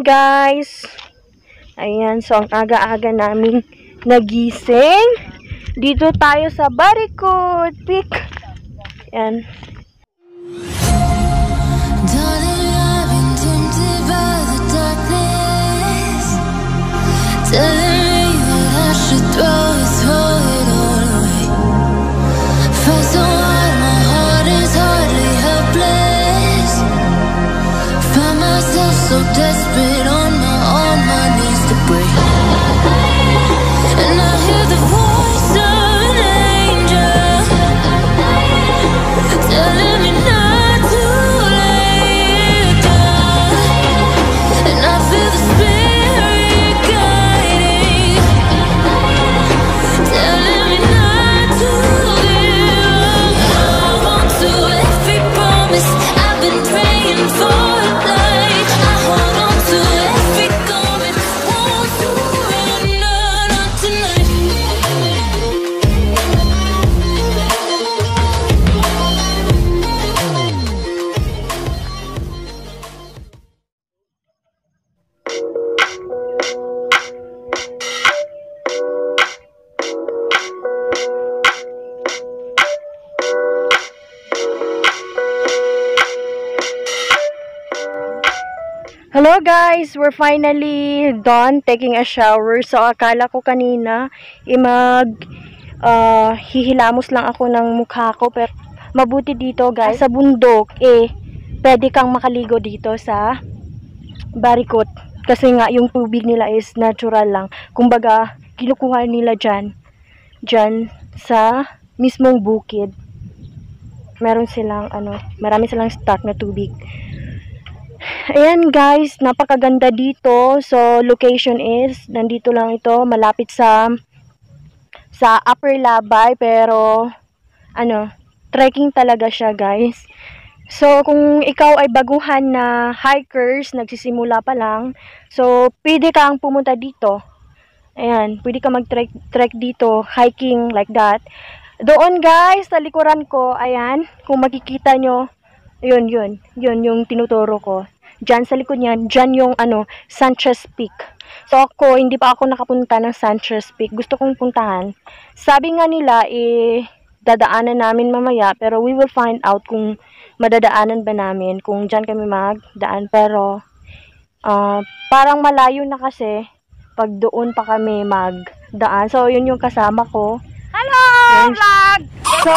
morning guys. Ayan, so ang aga-aga namin nagising. Dito tayo sa Baricot Peak. Ayan. So desperate on my knees to break. And I hear the voice of an angel telling me not to lay down. And I feel the spirit guiding, telling me not to give up. I want to every promise I've been praying for. Hello guys, we're finally done taking a shower. So akala ko kanina hihilamos lang ako ng mukha ko, pero mabuti dito guys sa bundok pwede kang makaligo dito sa Baricot kasi nga yung tubig nila is natural lang. Kumbaga kinukuha nila dyan sa mismong bukid. Meron silang marami silang stock na tubig. Ayan guys, napakaganda dito. So location is nandito lang ito, malapit sa Upper Labay, pero trekking talaga siya guys. So kung ikaw ay baguhan na hikers, nagsisimula pa lang, so pwede kang pumunta dito. Ayan, pwede ka mag-trek dito, hiking like that. Doon guys, sa likuran ko, ayan, kung makikita nyo, yun yung tinuturo ko. Diyan sa likod niyan, diyan yung Sanchez Peak. So ako, hindi pa ako nakapunta ng Sanchez Peak. Gusto kong puntahan. Sabi nga nila, dadaanan namin mamaya, pero we will find out kung madadaanan ba namin, kung diyan kami magdaan. Pero, parang malayo na kasi, pag doon pa kami magdaan. So, yun yung kasama ko. Hello, vlog! So,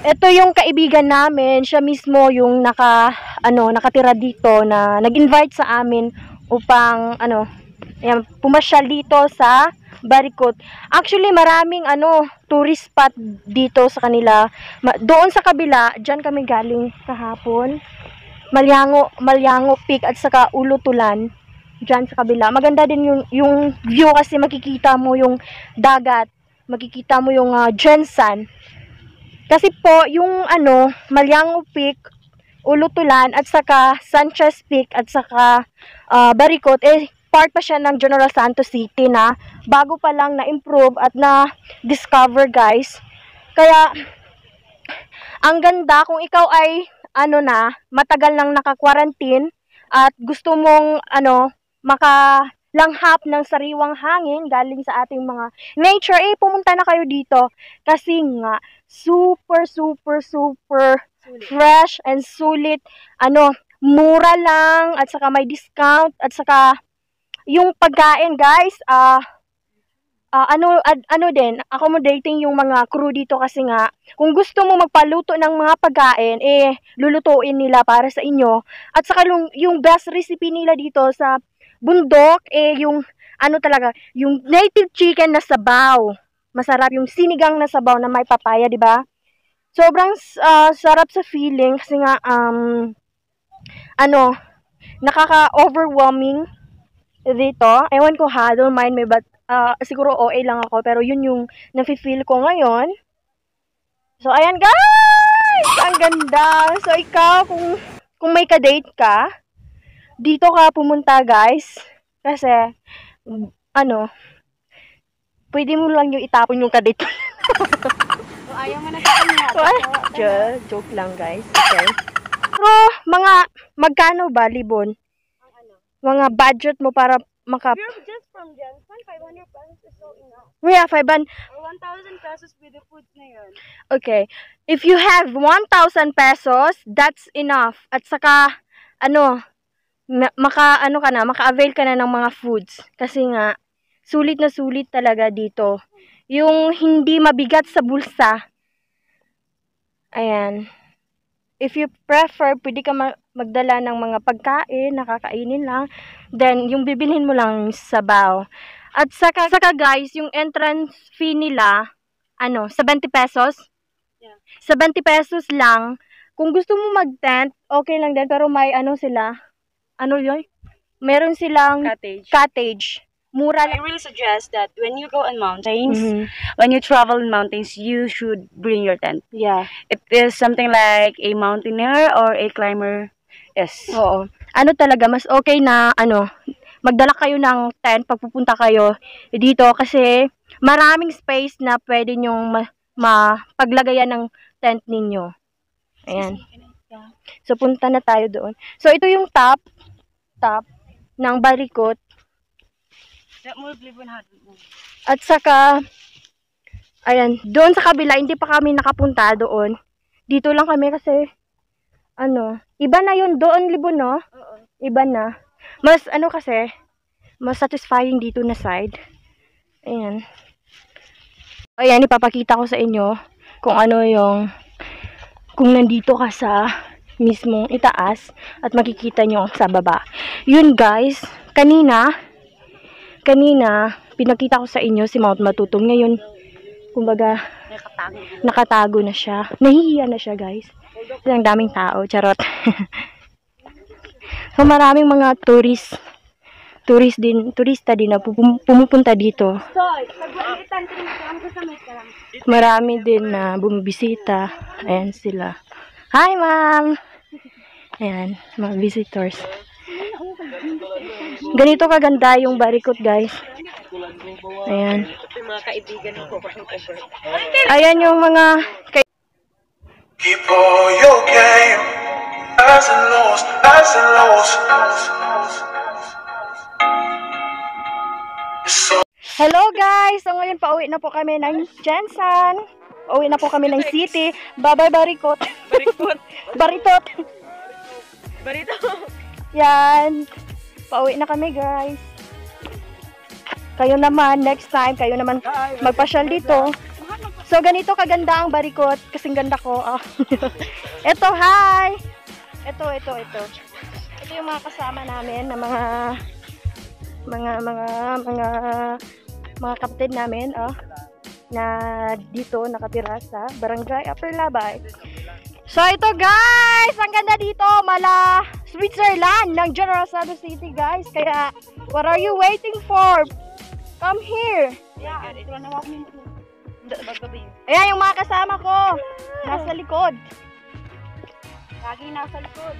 ito yung kaibigan namin, siya mismo yung nakatira dito na nag-invite sa amin upang pumasyal dito sa Baricot. Actually, maraming tourist spot dito sa kanila. Doon sa kabila, diyan kami galing kahapon. Malyango Peak at saka Ulutulan. Diyan sa kabila. Maganda din yung view kasi makikita mo yung dagat, makikita mo yung Jensan. Kasi po, yung Malyango Peak, Ulutulan, at saka Sanchez Peak, at saka Baricot, part pa siya ng General Santos City na bago pa lang na-improve at na-discover guys. Kaya, ang ganda kung ikaw ay, matagal nang naka-quarantine at gusto mong, makalanghap ng sariwang hangin galing sa ating mga nature, pumunta na kayo dito. Kasi nga, super fresh and sulit, mura lang, at saka may discount, at saka yung pagkain guys, din, accommodating yung mga crew dito kasi nga, kung gusto mo magpaluto ng mga pagkain, lulutuin nila para sa inyo. At saka yung best recipe nila dito sa bundok, yung talaga, yung native chicken na sabaw. Masarap yung sinigang na sabaw na may papaya, di ba? Sobrang sarap sa feeling kasi nga nakaka-overwhelming dito. Ewan ko ha, don't mind me, but siguro OA lang ako, pero yun yung nafe-feel ko ngayon. So ayan guys, ang ganda. So ikaw, kung may ka-date ka, dito ka pumunta guys, kasi pwede mo lang yung itapon yung kadate. So, ayaw nga na sa kanya. Joke lang guys. Okay. Pero, magkano ba, libon? mga budget mo para maka... You're just from Jensen, 500 pesos is so enough. Yeah, 500. Or 1,000 pesos with the food na yun. Okay. If you have 1,000 pesos, that's enough. At saka, maka-avail ka na ng mga foods. Kasi nga, sulit na sulit talaga dito. Yung hindi mabigat sa bulsa. Ayan. If you prefer, pwede ka magdala ng mga pagkain, nakakainin lang. Then, yung bibilhin mo lang sabaw. At saka guys, yung entrance fee nila, 70 pesos? Yeah. 70 pesos lang. Kung gusto mo mag-tent, okay lang din. Pero may sila, yun? Meron silang cottage. Mura I lang. really suggest that when you go on mountains, Mhm. when you travel in mountains, you should bring your tent. Yeah. It is something like a mountaineer or a climber. Yes. Oo. Talaga, mas okay na, magdala kayo ng tent pag pupunta kayo dito kasi maraming space na pwede nyong paglagayan ng tent ninyo. Ayan. So, punta na tayo doon. So, ito yung top ng Barikot. At saka, ayan, doon sa kabila, hindi pa kami nakapunta doon. Dito lang kami kasi, iba na yun doon, Libon, no? Oo. Iba na. Mas, kasi, mas satisfying dito na side. Ayan. Ayan, ipapakita ko sa inyo kung kung nandito ka sa mismong itaas at makikita nyo sa baba. Yun, guys, kanina, pinakita ko sa inyo si Mount Matutong. Ngayon, kumbaga, nakatago na siya. Nahihiya na siya, guys. Kasi ang daming tao. Charot. So, maraming mga turista din na pumupunta dito. Marami din na bumibisita. Ayan sila. Hi, ma'am! Ayan, mga visitors. Ganito kaganda yung Barikot, guys. Ayan. Ayan yung mga... Keep all your game, highs and lows, highs and lows. It's so Hello, guys! So, ngayon pauwi na po kami ng Jensen. Pauwi na po kami ng city. Bye-bye, Barikot. Baritot. Yan. Pauwi na kami, guys. Kayo naman, next time, kayo naman magpasyal dito. So, ganito kaganda ang Barikot. Kasing ganda ko. Ito, hi! Ito. Ito yung mga kasama namin na mga kapatid namin, na dito nakatira sa Barangay Upper Labay. So, ito, guys! Ang ganda dito, mala Switzerland ng General Santos City, guys. Kaya, what are you waiting for? Come here! Ayan yung mga kasama ko. Nasa likod. Laging nasa likod.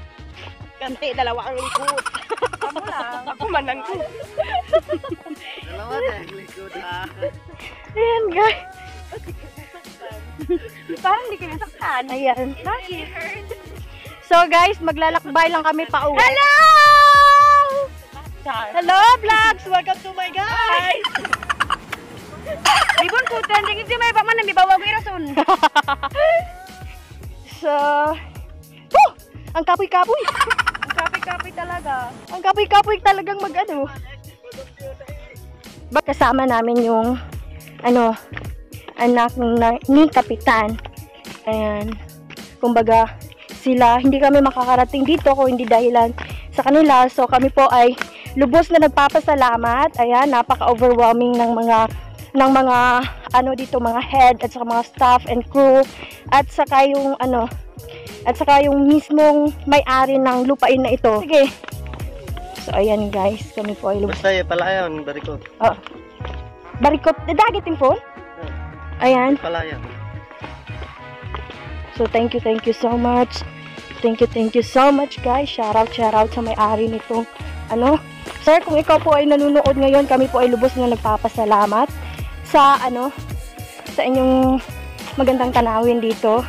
Ganti, dalawa ang likod. Ako lang. Ako manang ko. Dalawa na likod ha. Ayan, guys. Parang hindi ka nasaktan. Ayan. Bakit? So, guys, maglalakbay lang kami pa uwi. Hello! Hello, vlogs! Welcome to my guys! Libon ko, tending ito may paman na may bawag irason. So, ang kapoy-kapoy. Ang kapi-kapi talaga. Ang kapoy-kapoy talagang mag-ano. Kasama namin yung, anak ni Kapitan. Ayan. Kumbaga, sila, hindi kami makakarating dito kung hindi dahilan sa kanila. So, kami po ay lubos na nagpapasalamat. Ayan, napaka-overwhelming ng mga dito, mga head at saka mga staff and crew at saka yung mismong may-ari ng lupain na ito. Sige. So, ayan, guys, kami po ay lubos. Basta yung palayan, Barikot. Barikot, dagit yung phone? Ayan. Palayan. So, thank you so much. Thank you so much, guys. Shout out sa may-ari nitong, Sir, kung ikaw po ay nanonood ngayon, kami po ay lubos na nagpapasalamat sa, sa inyong magandang tanawin dito.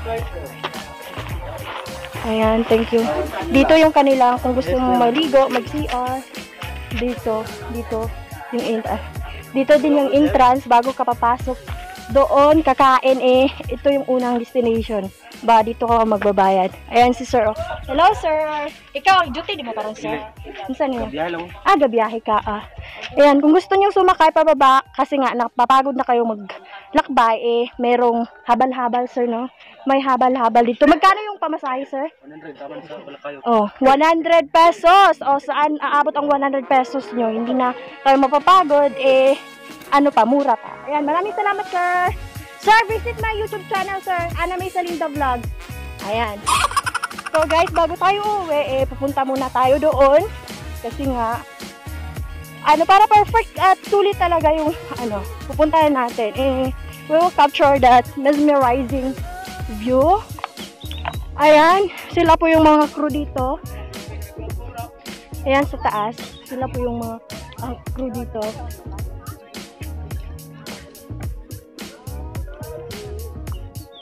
Ayan, thank you. Dito yung kanila, kung gusto mo maligo, mag-CR. Dito din yung entrance bago ka papasok. Doon kakain ito yung unang destination. Dito ka magbabayad. Ayan si sir. Hello sir. Ikaw, duty di mo parang sir? Saan niyo? Gabiyahe ka. Ayan, kung gusto niyo sumakay pababa kasi nga napapagod na kayo maglakbay merong habal-habal sir no. May habal-habal dito. Magkano yung pamasahe sir? 100 pesos. Saan aabot ang 100 pesos nyo? Hindi na kayo mapapagod mura pa. Ayan, maraming salamat sir. Sir, visit my YouTube channel, sir. Ana May Salinda Vlogs. Ayan. So, guys, bago tayo uwi, pupunta muna tayo doon. Kasi nga, para perfect at sulit talaga yung, pupuntahan natin. We will capture that mesmerizing view. Ayan. Sila po yung mga crew dito. Ayan, sa taas. Sila po yung mga crew dito.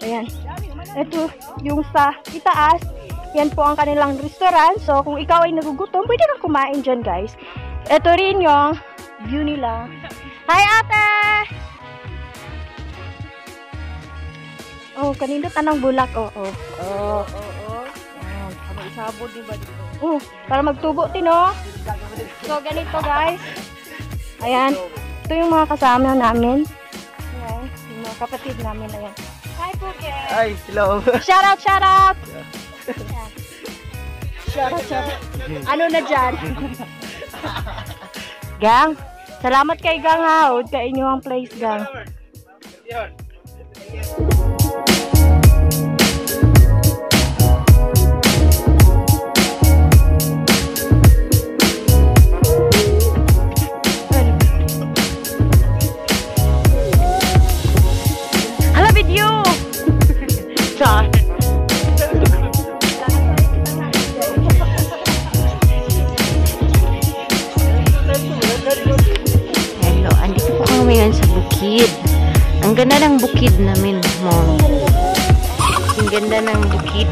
Ayan. Ito yung sa itaas. Yan po ang kanilang restaurant. So, kung ikaw ay nagugutom, pwede kang kumain dyan, guys. Ito rin yung view nila. Hi, ate! Kanina tanang bulak. Oo. Isabod di ba dito? Para magtubo, tino. So, ganito, guys. Ayan. Ito yung mga kasama namin. Ayan. Yung mga kapatid namin. Ayan. Hi, Puke. Ay, hello. Shout out. Shout out. Ano na dyan? Gang. Salamat kay Gang ha. Huwag ka inyong place, Gang. Ang ganda ng bukid namin, Mom. Ang ganda ng bukid.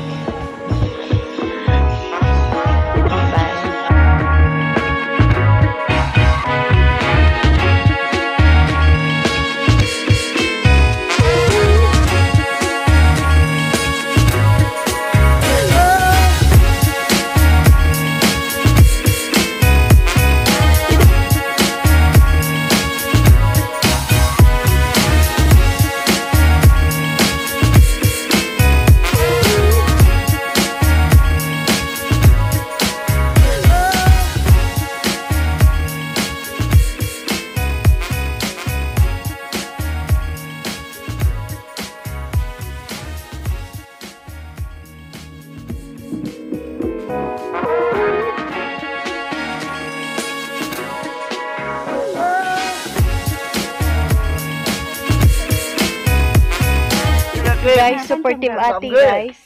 Guys, supportive ate, guys.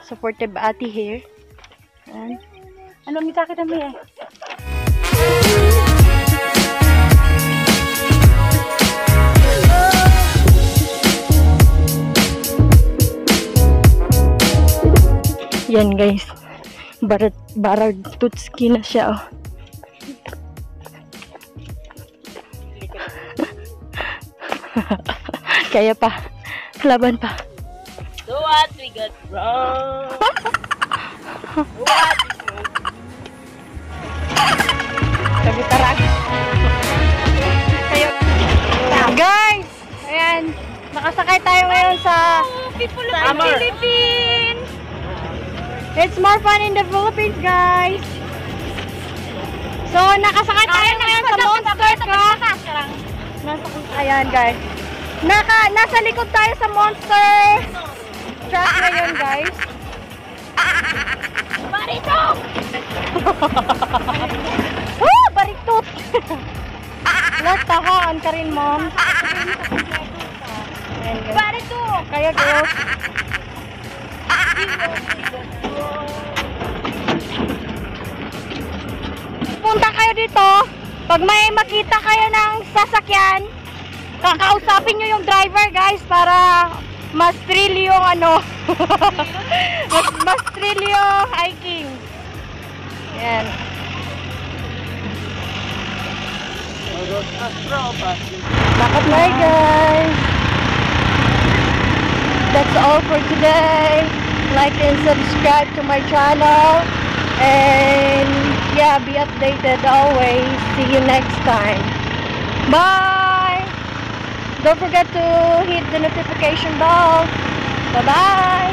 Supportive ate here. Ayan. Ano ang kita mo eh? Yan, guys. Barad tutski na siya, oh. Kaya pa. Laban pa. So what we got wrong? What is wrong? Tagutarag. Kayo. Guys! Ayan. Nakasakay tayo ngayon sa People of the Philippines! It's more fun in the Philippines, guys. So, nakasakay tayo ngayon sa Monster Truck. Ayan, guys. Nasa likod tayo sa Monster Truck ngayon, guys. Baritok! Baritot! Tahaan ka rin, Mom. Ayan, guys. Baritok! Kaya, girls. Punta kayo dito. Pag may makita kayo ng sasakyan, kakausapin nyo yung driver, guys, para mas thrill yung mas thrill yung hiking. Yan. Bye guys. That's all for today. Like and subscribe to my channel. And yeah, be updated always. See you next time. Bye. Don't forget to hit the notification bell. Bye-bye.